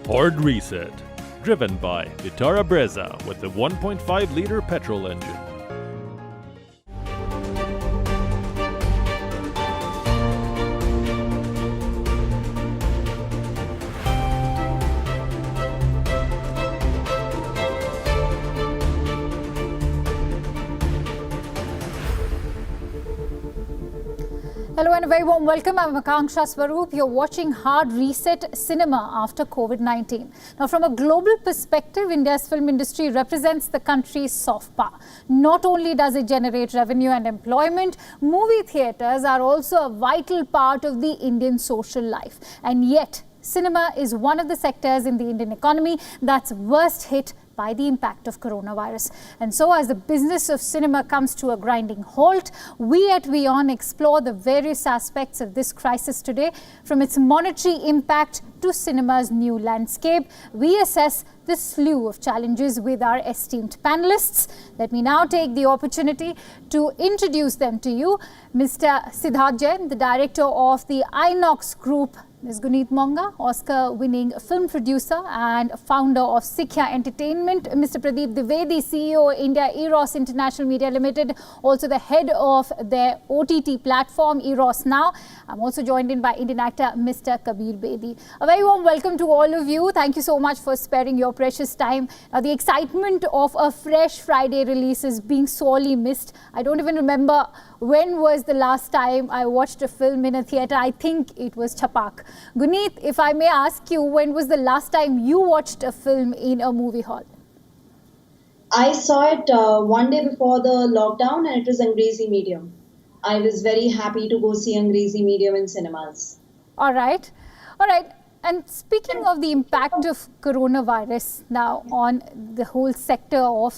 Hard Reset, driven by Vitara Brezza with a 1.5-liter petrol engine. Hello and a very warm welcome. I'm Akanksha Swaroop. You're watching Hard Reset Cinema after COVID-19. Now, from a global perspective, India's film industry represents the country's soft power. Not only does it generate revenue and employment, movie theatres are also a vital part of the Indian social life. And yet, cinema is one of the sectors in the Indian economy that's worst hit by the impact of coronavirus. And so as the business of cinema comes to a grinding halt, we at WION explore the various aspects of this crisis today. From its monetary impact to cinema's new landscape, we assess the slew of challenges with our esteemed panelists. Let me now take the opportunity to introduce them to you. Mr. Siddharth Jain, the director of the Inox Group. Ms. Guneet Monga, Oscar-winning film producer and founder of Sikhya Entertainment. Mr. Pradeep Dwivedi, CEO, India Eros International Media Limited, also the head of their OTT platform, Eros Now. I'm also joined in by Indian actor Mr. Kabir Bedi. A very warm welcome to all of you. Thank you so much for sparing your precious time. Now, the excitement of a fresh Friday release is being sorely missed. I don't even remember when was the last time I watched a film in a theatre. I think it was Chhapak. Guneet, if I may ask you, when was the last time you watched a film in a movie hall? I saw it one day before the lockdown, and it was Angrezi Medium. I was very happy to go see Angrezi Medium in cinemas. All right. And speaking of the impact of coronavirus now on the whole sector of,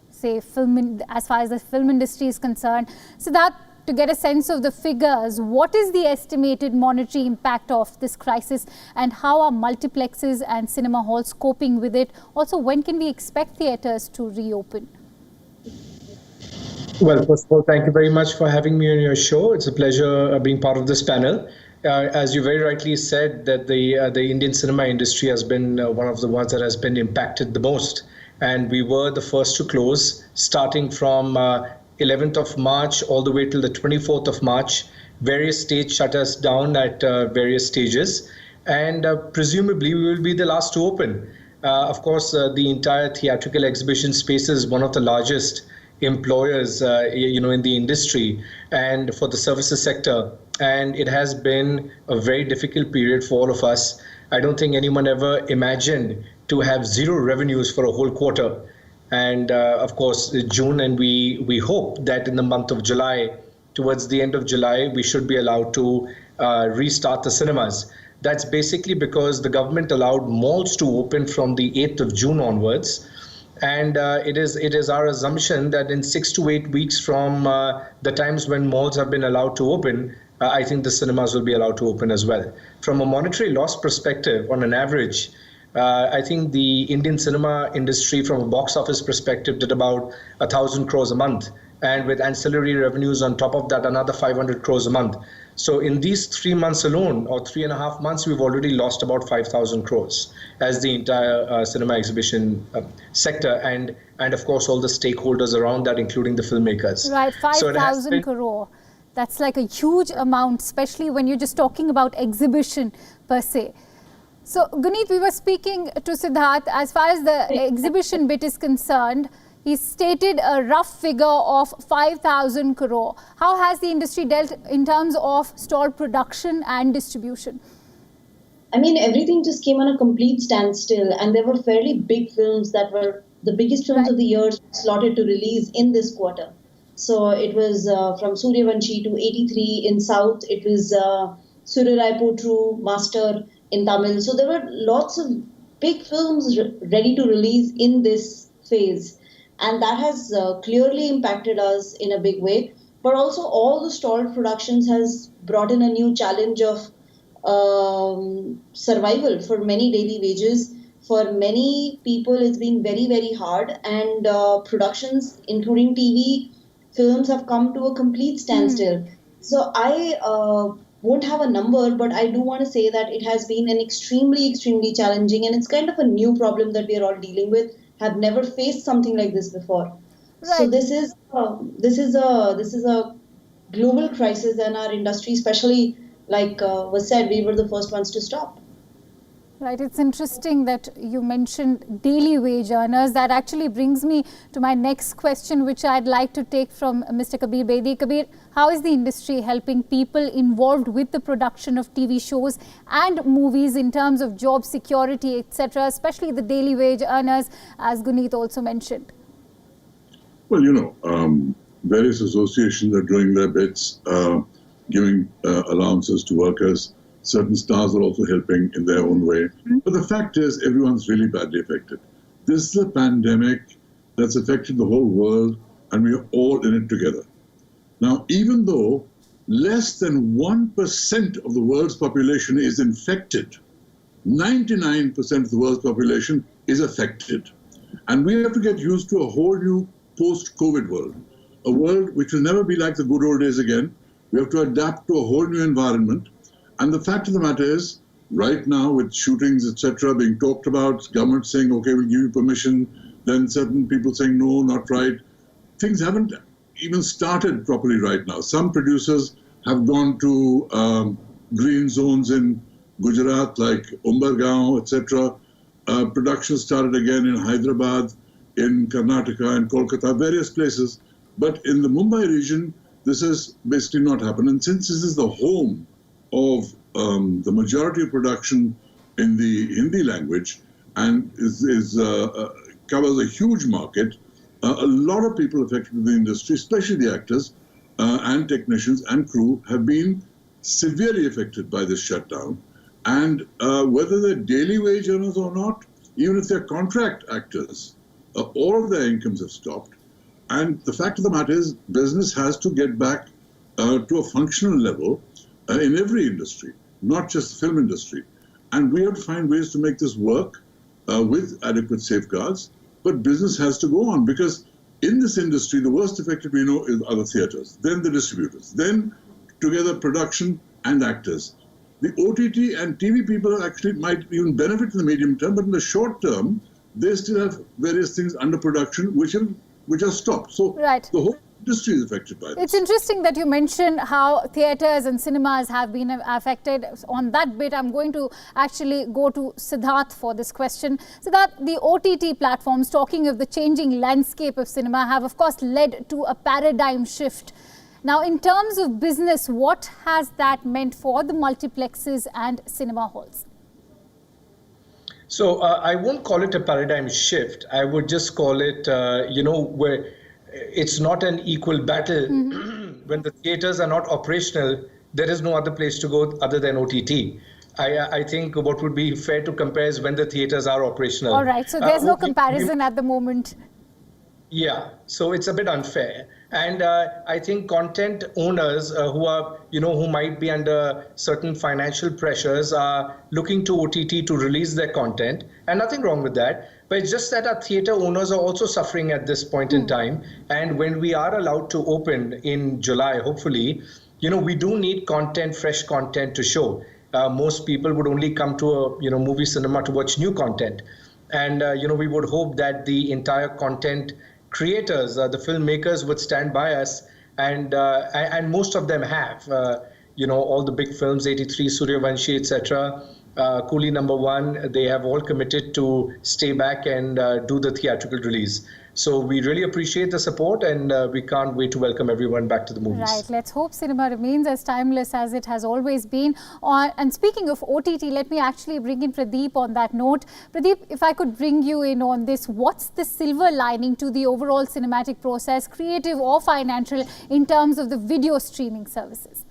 say, film, as far as the film industry is concerned, so that to get a sense of the figures, what is the estimated monetary impact of this crisis and how are multiplexes and cinema halls coping with it? Also, when can we expect theatres to reopen? Well, first of all, thank you very much for having me on your show. It's a pleasure being part of this panel. As you very rightly said, that the Indian cinema industry has been one of the ones that has been impacted the most. And we were the first to close, starting from 11th of March all the way till the 24th of March. Various states shut us down at various stages. And presumably we will be the last to open. Of course, the entire theatrical exhibition space is one of the largest employers in the industry and for the services sector. And it has been a very difficult period for all of us. I don't think anyone ever imagined to have zero revenues for a whole quarter. And of course, June, and we hope that in the month of July, towards the end of July, we should be allowed to restart the cinemas. That's basically because the government allowed malls to open from the 8th of June onwards. And it is our assumption that in 6 to 8 weeks from the times when malls have been allowed to open, I think the cinemas will be allowed to open as well. From a monetary loss perspective, on an average, I think the Indian cinema industry from a box office perspective did about 1,000 crores a month. And with ancillary revenues on top of that, another 500 crores a month. So in these 3 months alone, or 3.5 months, we've already lost about 5,000 crores as the entire cinema exhibition sector. And of course, all the stakeholders around that, including the filmmakers. Right, 5,000 crore. That's like a huge amount, especially when you're just talking about exhibition per se. So, Guneet, we were speaking to Siddharth. As far as the exhibition bit is concerned, he stated a rough figure of 5,000 crore. How has the industry dealt in terms of stall production and distribution? I mean, everything just came on a complete standstill, and there were fairly big films that were the biggest films of the year slotted to release in this quarter. So it was from Suryavanshi to 83 in South. It was Surya Rai Potru, Master in Tamil. So there were lots of big films ready to release in this phase. And that has clearly impacted us in a big way. But also all the stalled productions has brought in a new challenge of survival for many daily wages. For many people, it's been very, very hard. And productions, including TV, films have come to a complete standstill. So I won't have a number, but I do want to say that it has been an extremely, extremely challenging, and it's kind of a new problem that we are all dealing with. Have never faced something like this before. Right. So this is a global crisis, and our industry, especially like was said, we were the first ones to stop. Right, it's interesting that you mentioned daily wage earners. That actually brings me to my next question, which I'd like to take from Mr. Kabir Bedi. Kabir, how is the industry helping people involved with the production of TV shows and movies in terms of job security, etc., especially the daily wage earners, as Guneet also mentioned? Well, various associations are doing their bits, giving allowances to workers. Certain stars are also helping in their own way. But the fact is, everyone's really badly affected. This is a pandemic that's affected the whole world, and we are all in it together. Now, even though less than 1% of the world's population is infected, 99% of the world's population is affected. And we have to get used to a whole new post-COVID world, a world which will never be like the good old days again. We have to adapt to a whole new environment. And the fact of the matter is, right now with shootings, etc., being talked about, government saying, okay, we'll give you permission, then certain people saying, no, not right. Things haven't even started properly right now. Some producers have gone to green zones in Gujarat, like Umbergaon, etc. Production started again in Hyderabad, in Karnataka, in Kolkata, various places. But in the Mumbai region, this has basically not happened. And since this is the home of the majority of production in the Hindi language and covers a huge market, a lot of people affected in the industry, especially the actors and technicians and crew, have been severely affected by this shutdown. And whether they're daily wage earners or not, even if they're contract actors, all of their incomes have stopped. And the fact of the matter is, business has to get back to a functional level in every industry, not just the film industry. And we have to find ways to make this work with adequate safeguards. But business has to go on, because in this industry, the worst affected we know are the theatres, then the distributors, then together production and actors. The OTT and TV people actually might even benefit in the medium term, but in the short term, they still have various things under production which are stopped. So right. The whole industry is affected by this. It's interesting that you mentioned how theatres and cinemas have been affected. On that bit, I'm going to actually go to Siddharth for this question. Siddharth, the OTT platforms, talking of the changing landscape of cinema, have of course led to a paradigm shift. Now, in terms of business, what has that meant for the multiplexes and cinema halls? So I won't call it a paradigm shift. I would just call it, where it's not an equal battle. When the theaters are not operational, there is no other place to go other than OTT. I think what would be fair to compare is when the theaters are operational. All right, so there's no comparison at the moment. Yeah, so it's a bit unfair. And I think content owners who might be under certain financial pressures are looking to OTT to release their content, and nothing wrong with that. But it's just that our theater owners are also suffering at this point in time. And when we are allowed to open in July, hopefully, we do need content, fresh content to show. Most people would only come to a movie cinema to watch new content. And we would hope that the entire content creators, the filmmakers, would stand by us, and most of them have. All the big films, 83, Suryavanshi, etc., Coolie #1, they have all committed to stay back and do the theatrical release. So we really appreciate the support, and we can't wait to welcome everyone back to the movies. Right, let's hope cinema remains as timeless as it has always been. And speaking of OTT, let me actually bring in Pradeep on that note. Pradeep, if I could bring you in on this, what's the silver lining to the overall cinematic process, creative or financial, in terms of the video streaming services?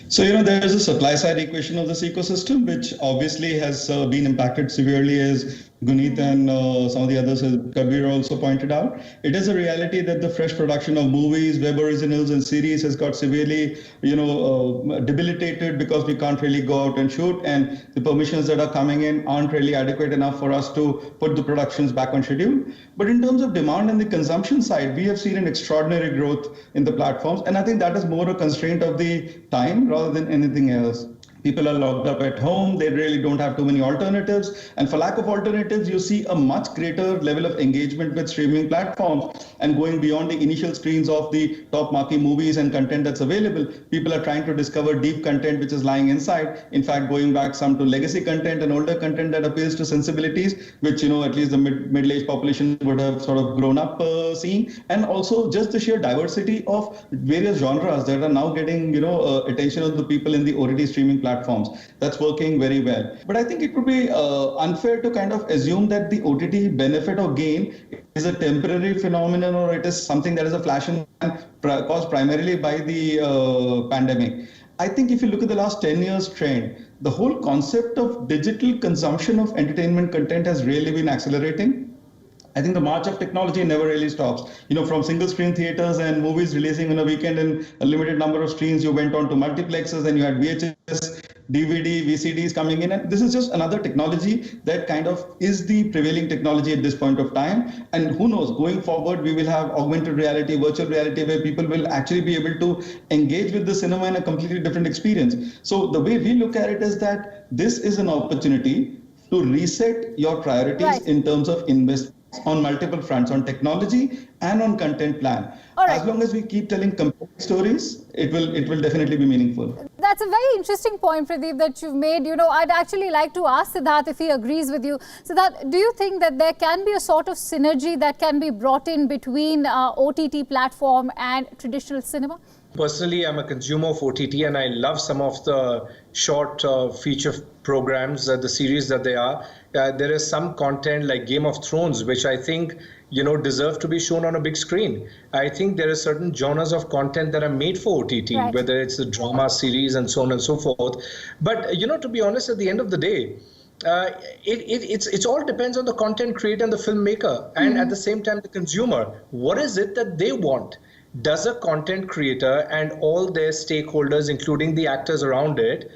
So, there is a supply side equation of this ecosystem, which obviously has been impacted severely as Guneet and some of the others, as Kabir also pointed out, it is a reality that the fresh production of movies, web originals, and series has got severely, debilitated because we can't really go out and shoot, and the permissions that are coming in aren't really adequate enough for us to put the productions back on schedule. But in terms of demand and the consumption side, we have seen an extraordinary growth in the platforms, and I think that is more a constraint of the time rather than anything else. People are locked up at home. They really don't have too many alternatives. And for lack of alternatives, you see a much greater level of engagement with streaming platforms. And going beyond the initial screens of the top marquee movies and content that's available, people are trying to discover deep content which is lying inside. In fact, going back some to legacy content and older content that appeals to sensibilities, which, at least the middle-aged population would have sort of grown up seeing. And also just the sheer diversity of various genres that are now getting, attention of the people in the OTT streaming platforms. That's working very well. But I think it would be unfair to kind of assume that the OTT benefit or gain is a temporary phenomenon or it is something that is a flash in the pan caused primarily by the pandemic. I think if you look at the last 10 years trend, the whole concept of digital consumption of entertainment content has really been accelerating. I think the march of technology never really stops. From single screen theaters and movies releasing on a weekend in a limited number of screens, you went on to multiplexes and you had VHS, DVD, VCDs coming in. And this is just another technology that kind of is the prevailing technology at this point of time. And who knows, going forward, we will have augmented reality, virtual reality, where people will actually be able to engage with the cinema in a completely different experience. So the way we look at it is that this is an opportunity to reset your priorities in terms of investment on multiple fronts, on technology and on content plan. As long as we keep telling compelling stories, it will definitely be meaningful. That's a very interesting point, Pradeep, that you've made. I'd actually like to ask Siddharth if he agrees with you. Siddharth, do you think that there can be a sort of synergy that can be brought in between OTT platform and traditional cinema? Personally, I'm a consumer of OTT and I love some of the short feature programs, the series that they are. There is some content like Game of Thrones, which I think, deserve to be shown on a big screen. I think there are certain genres of content that are made for OTT, whether it's the drama series and so on and so forth. But, to be honest, at the end of the day, it all depends on the content creator and the filmmaker, and at the same time, the consumer. What is it that they want? Does a content creator and all their stakeholders, including the actors around it,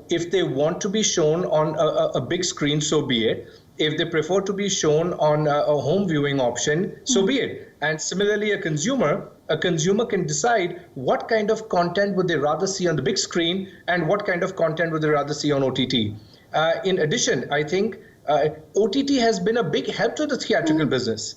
if they want to be shown on a big screen, so be it. If they prefer to be shown on a home viewing option, so be it. And similarly, a consumer can decide what kind of content would they rather see on the big screen and what kind of content would they rather see on OTT. In addition, I think OTT has been a big help to the theatrical business.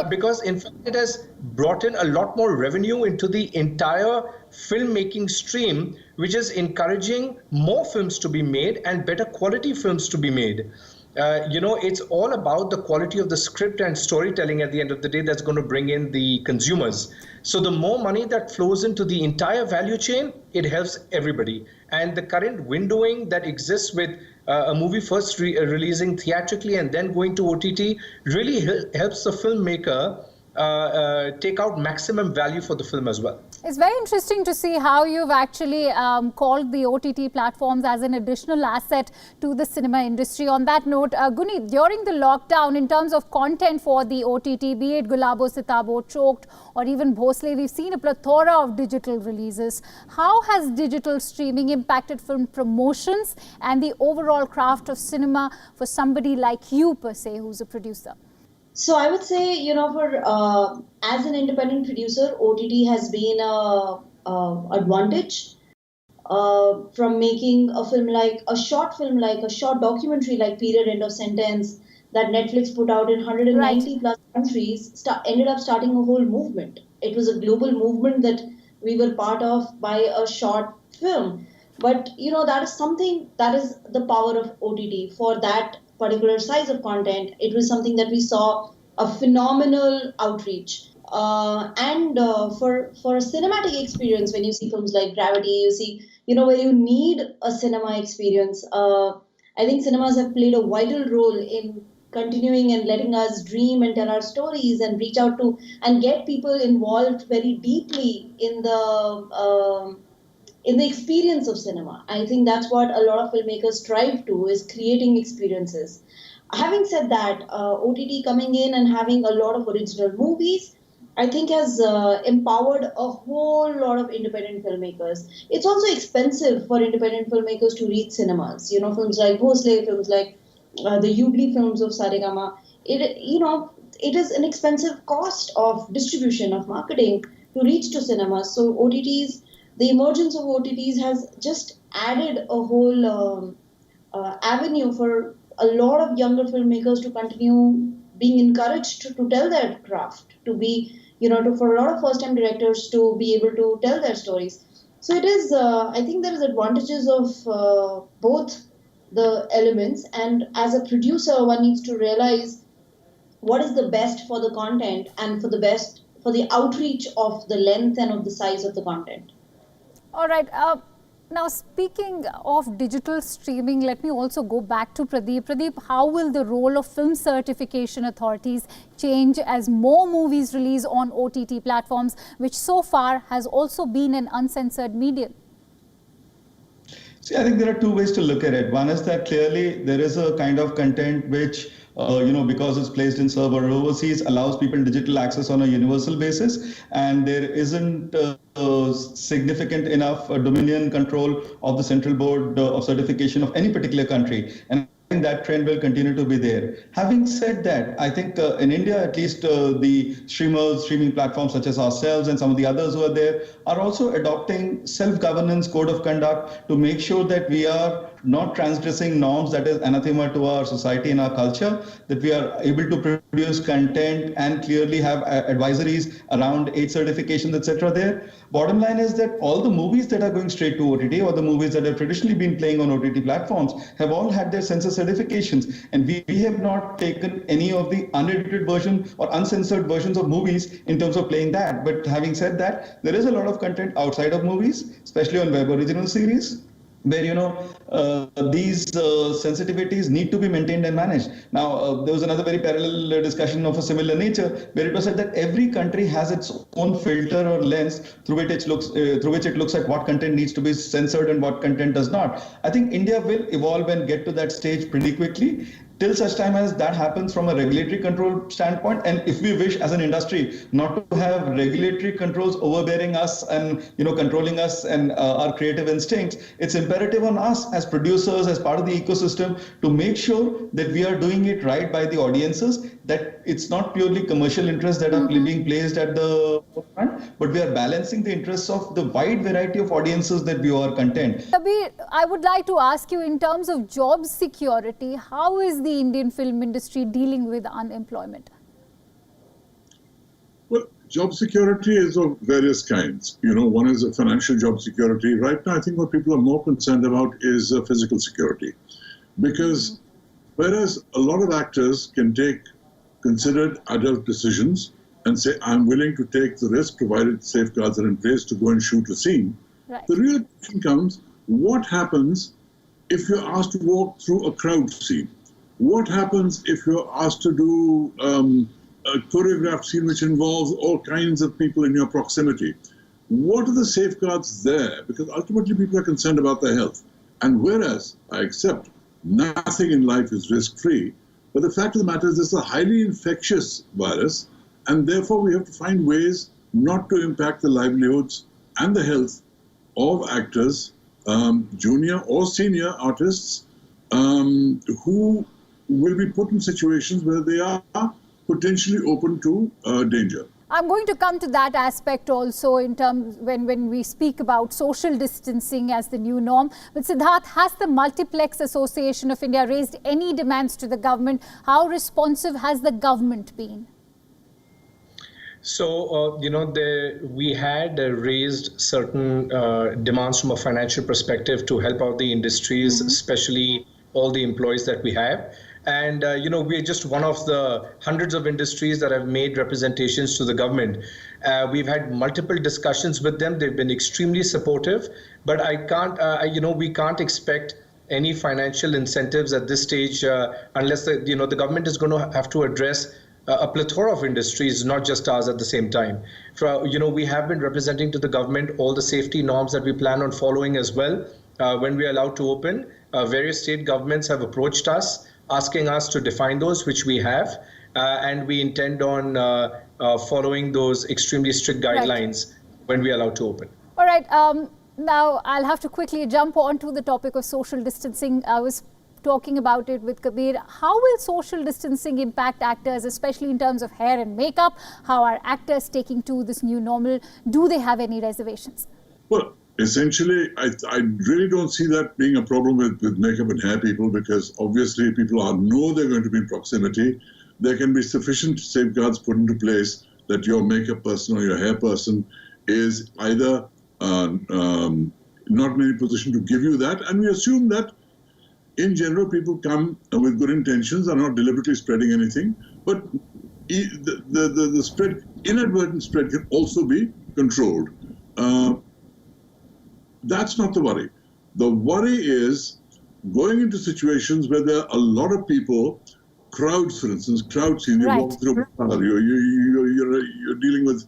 Because in fact it has brought in a lot more revenue into the entire filmmaking stream, which is encouraging more films to be made and better quality films to be made. It's all about the quality of the script and storytelling at the end of the day that's going to bring in the consumers. So the more money that flows into the entire value chain, it helps everybody. And the current windowing that exists with a movie first releasing theatrically and then going to OTT really helps the filmmaker take out maximum value for the film as well. It's very interesting to see how you've actually called the OTT platforms as an additional asset to the cinema industry. On that note, Guneet, during the lockdown, in terms of content for the OTT, be it Gulabo Sitabo, Choked, or even Bhosle, we've seen a plethora of digital releases. How has digital streaming impacted film promotions and the overall craft of cinema for somebody like you, per se, who's a producer? So I would say, as an independent producer, OTT has been a advantage from making a film like a short documentary like Period End of Sentence that Netflix put out in 190 plus countries, ended up starting a whole movement. It was a global movement that we were part of by a short film. But, that is something that is the power of OTT for that particular size of content. It was something that we saw a phenomenal outreach. And for a cinematic experience, when you see films like Gravity, you see, where you need a cinema experience. I think cinemas have played a vital role in continuing and letting us dream and tell our stories and reach out to and get people involved very deeply in the in the experience of cinema. I think that's what a lot of filmmakers strive to, is creating experiences. Having said that, OTT coming in and having a lot of original movies, I think has empowered a whole lot of independent filmmakers. It's also expensive for independent filmmakers to reach cinemas. You know, films like Bhosle, films like the Yugli films of Saregama. It is an expensive cost of distribution, of marketing to reach to cinemas. So OTTs, the emergence of OTTs has just added a whole avenue for a lot of younger filmmakers to continue being encouraged to tell their craft, to be, for a lot of first-time directors to be able to tell their stories. So it is, I think there is advantages of both the elements, and as a producer, one needs to realize what is the best for the content and for the outreach of the length and of the size of the content. All right. Now, speaking of digital streaming, let me also go back to Pradeep. Pradeep, how will the role of film certification authorities change as more movies release on OTT platforms, which so far has also been an uncensored medium? See, I think there are two ways to look at it. One is that clearly there is a kind of content which because it's placed in server overseas, allows people digital access on a universal basis, and there isn't significant enough dominion control of the central board of certification of any particular country. And I think that trend will continue to be there. Having said that, I think in India, at least the streaming platforms such as ourselves and some of the others who are there are also adopting self-governance code of conduct to make sure that we are not transgressing norms that is anathema to our society and our culture, that we are able to produce content and clearly have advisories around age certifications, etc. there. Bottom line is that all the movies that are going straight to OTT or the movies that have traditionally been playing on OTT platforms have all had their censor certifications. And we have not taken any of the unedited version or uncensored versions of movies in terms of playing that. But having said that, there is a lot of content outside of movies, especially on web original series, where these sensitivities need to be maintained and managed. Now, there was another very parallel discussion of a similar nature, where it was said that every country has its own filter or lens through which it looks at what content needs to be censored and what content does not. I think India will evolve and get to that stage pretty quickly, till such time as that happens from a regulatory control standpoint. And if we wish as an industry not to have regulatory controls overbearing us and controlling us and our creative instincts, it's imperative on us as producers, as part of the ecosystem, to make sure that we are doing it right by the audiences, that it's not purely commercial interests that are being placed at the front, but we are balancing the interests of the wide variety of audiences that view our content. Kabir, I would like to ask you, in terms of job security, how is the Indian film industry dealing with unemployment? Well, job security is of various kinds. One is a financial job security. Right now, I think what people are more concerned about is physical security. Because whereas a lot of actors can take considered adult decisions and say, I'm willing to take the risk provided safeguards are in place to go and shoot a scene, right. The real question comes, what happens if you're asked to walk through a crowd scene? What happens if you're asked to do a choreographed scene which involves all kinds of people in your proximity? What are the safeguards there? Because ultimately people are concerned about their health. And whereas I accept nothing in life is risk-free, but the fact of the matter is this is a highly infectious virus, and therefore we have to find ways not to impact the livelihoods and the health of actors, junior or senior artists, who will be put in situations where they are potentially open to danger. I'm going to come to that aspect also in terms when we speak about social distancing as the new norm. But Siddharth, has the Multiplex Association of India raised any demands to the government? How responsive has the government been? So, we had raised certain demands from a financial perspective to help out the industries, especially all the employees that we have. And, we're just one of the hundreds of industries that have made representations to the government. We've had multiple discussions with them. They've been extremely supportive, but we can't expect any financial incentives at this stage unless the government is going to have to address a plethora of industries, not just ours at the same time. We have been representing to the government all the safety norms that we plan on following as well. When we are allowed to open, various state governments have approached us, asking us to define those, which we have, and we intend on following those extremely strict guidelines when we are allowed to open. All right. Now, I'll have to quickly jump on to the topic of social distancing. I was talking about it with Kabir. How will social distancing impact actors, especially in terms of hair and makeup? How are actors taking to this new normal? Do they have any reservations? Well, essentially, I really don't see that being a problem with makeup and hair people, because obviously people know they're going to be in proximity. There can be sufficient safeguards put into place that your makeup person or your hair person is either not in any position to give you that. And we assume that in general, people come with good intentions, are not deliberately spreading anything, but the spread, inadvertent spread, can also be controlled. That's not the worry. The worry is going into situations where there are a lot of people, crowds, for instance, crowd scene. You're walking through a car, you're dealing with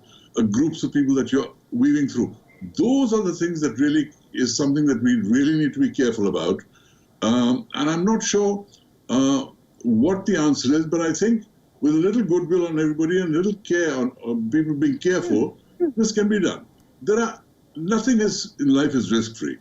groups of people that you're weaving through. Those are the things that really is something that we really need to be careful about. And I'm not sure what the answer is, but I think with a little goodwill on everybody and a little care on people being careful, this can be done. Nothing in life is risk-free.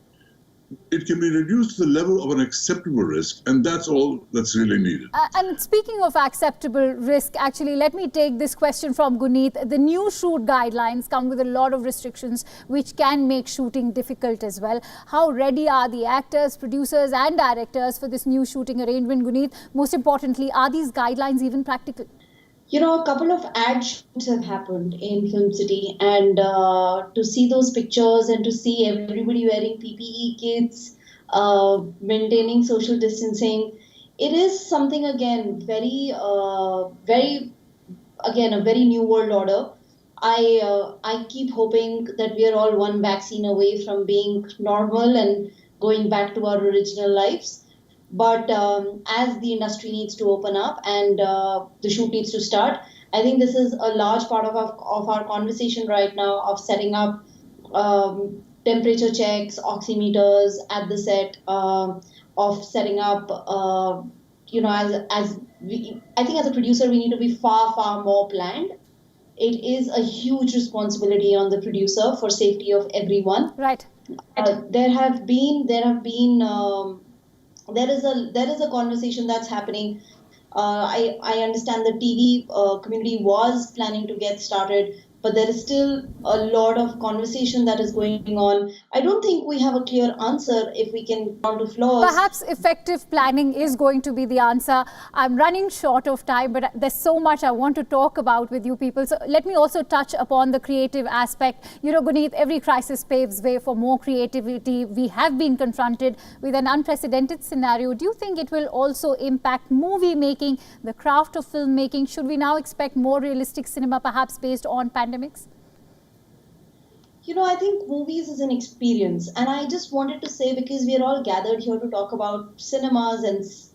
It can be reduced to the level of an acceptable risk, and that's all that's really needed. And speaking of acceptable risk, actually, let me take this question from Guneet. The new shoot guidelines come with a lot of restrictions, which can make shooting difficult as well. How ready are the actors, producers and directors for this new shooting arrangement, Guneet? Most importantly, are these guidelines even practical? A couple of ad shoots have happened in Film City, and to see those pictures and to see everybody wearing PPE kits, maintaining social distancing, it is something again a very new world order. I keep hoping that we are all one vaccine away from being normal and going back to our original lives. But as the industry needs to open up and the shoot needs to start, I think this is a large part of our conversation right now of setting up temperature checks, oximeters at the set, of setting up, I think as a producer, we need to be far, far more planned. It is a huge responsibility on the producer for safety of everyone. Right. There is a conversation that's happening. I understand the TV community was planning to get started, but there is still a lot of conversation that is going on. I don't think we have a clear answer if we can down to flaws. Perhaps effective planning is going to be the answer. I'm running short of time, but there's so much I want to talk about with you people. So let me also touch upon the creative aspect. Guneet, every crisis paves way for more creativity. We have been confronted with an unprecedented scenario. Do you think it will also impact movie making, the craft of filmmaking? Should we now expect more realistic cinema, perhaps based on pandemics? I think movies is an experience, and I just wanted to say, because we are all gathered here to talk about cinemas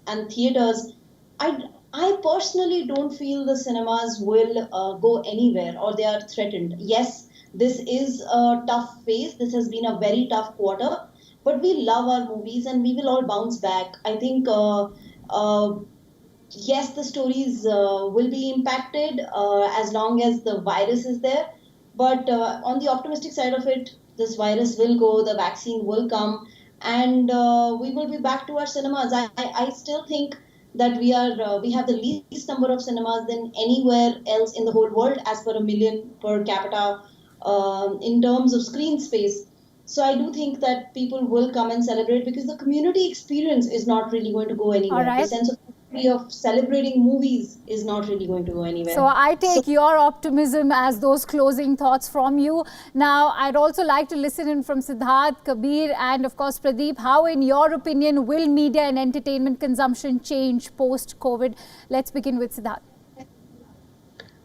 and theaters, I personally don't feel the cinemas will go anywhere or they are threatened. Yes, this is a tough phase. This has been a very tough quarter, but we love our movies and we will all bounce back. I think, yes, the stories will be impacted as long as the virus is there. But on the optimistic side of it, this virus will go, the vaccine will come, and we will be back to our cinemas. I still think that we have the least number of cinemas than anywhere else in the whole world as per 1 million per capita in terms of screen space. So I do think that people will come and celebrate, because the community experience is not really going to go anywhere. All right. The sense of celebrating movies is not really going to go anywhere. So I take your optimism as those closing thoughts from you. Now, I'd also like to listen in from Siddharth, Kabir, and of course Pradeep. How, in your opinion, will media and entertainment consumption change post-COVID? Let's begin with Siddharth.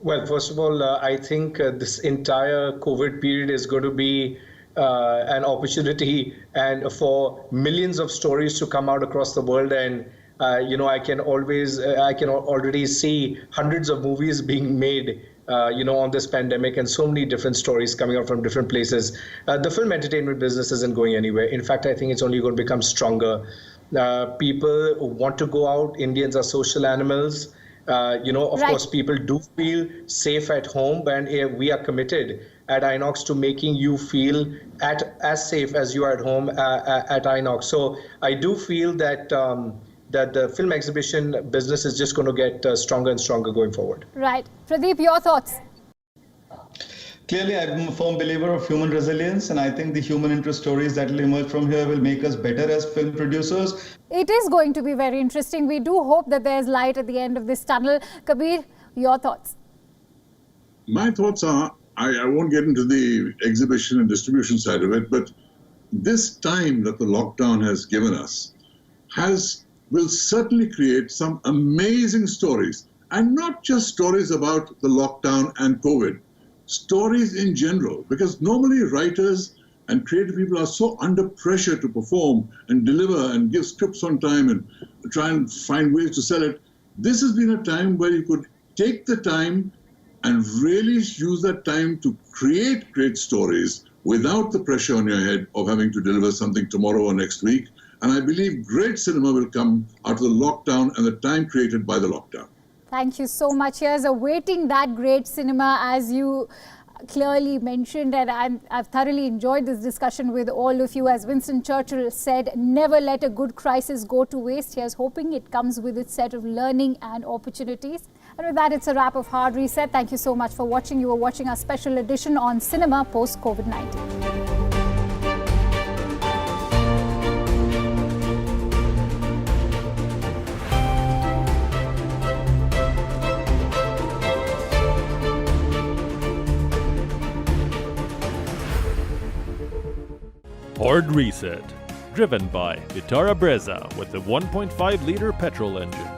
Well, first of all, I think this entire COVID period is going to be an opportunity and for millions of stories to come out across the world and I can already see hundreds of movies being made, on this pandemic, and so many different stories coming out from different places. The film entertainment business isn't going anywhere. In fact, I think it's only going to become stronger. People want to go out. Indians are social animals. Of course, people do feel safe at home, and we are committed at Inox to making you feel as safe as you are at home at Inox. So I do feel that that the film exhibition business is just going to get stronger and stronger going forward. Right. Pradeep, your thoughts? Clearly, I'm a firm believer of human resilience, and I think the human interest stories that will emerge from here will make us better as film producers. It is going to be very interesting. We do hope that there's light at the end of this tunnel. Kabir, your thoughts? My thoughts are, I won't get into the exhibition and distribution side of it, but this time that the lockdown has given us will certainly create some amazing stories, and not just stories about the lockdown and COVID, stories in general, because normally writers and creative people are so under pressure to perform and deliver and give scripts on time and try and find ways to sell it. This has been a time where you could take the time and really use that time to create great stories without the pressure on your head of having to deliver something tomorrow or next week. And I believe great cinema will come out of the lockdown and the time created by the lockdown. Thank you so much. Here's awaiting that great cinema, as you clearly mentioned, and I've thoroughly enjoyed this discussion with all of you. As Winston Churchill said, never let a good crisis go to waste. Here's hoping it comes with its set of learning and opportunities. And with that, it's a wrap of Hard Reset. Thank you so much for watching. You were watching our special edition on cinema post-COVID-19. Hard Reset, driven by Vitara Brezza with a 1.5-liter petrol engine.